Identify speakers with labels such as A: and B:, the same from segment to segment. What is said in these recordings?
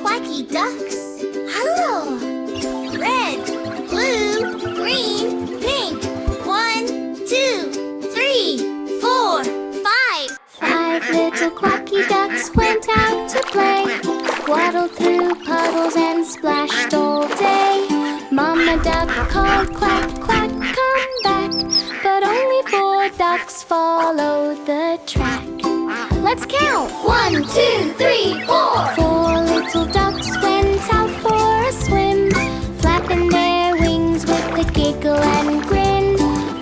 A: quacky ducks. Hello! Red, blue, green, pink. 1, 2, 3, 4, 5.
B: 5 little quacky ducks went out to play, waddled through puddles and splashed all day. Mama duck called quack, quack, come back, but only 4 ducks followed the track. Let's count! 1, 2, 3, 4. 4 little ducks went out for a swim, flapping their wings with a giggle and grin.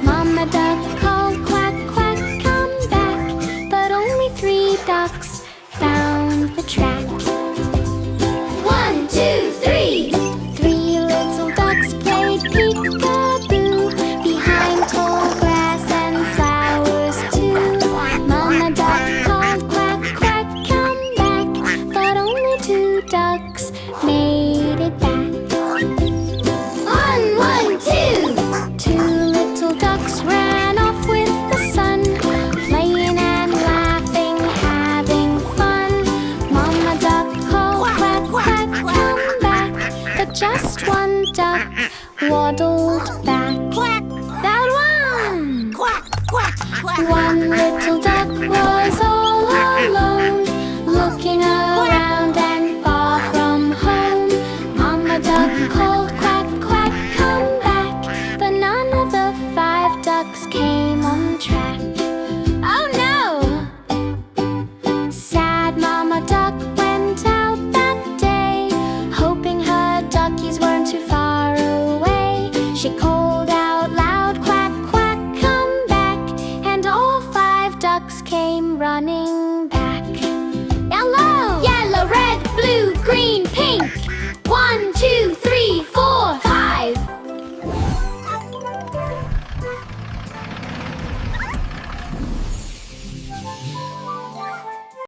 B: Mama duck called quack, quack, come back, but only 3 ducks found the track. 1, 2, 3. 3 little ducks played peek-a-boo behind tall grass and flowers too. Mama duck called quack, quack, come back, but only 2 ducks made it back. 1, 1, 2. 2 little ducks ran off with the sun, playing and laughing, having fun. Mama duck called quack, quack, come back, but just 1 duck waddled back.
A: Quack,
B: That one!
A: quack, quack, quack.
B: 1 little duck was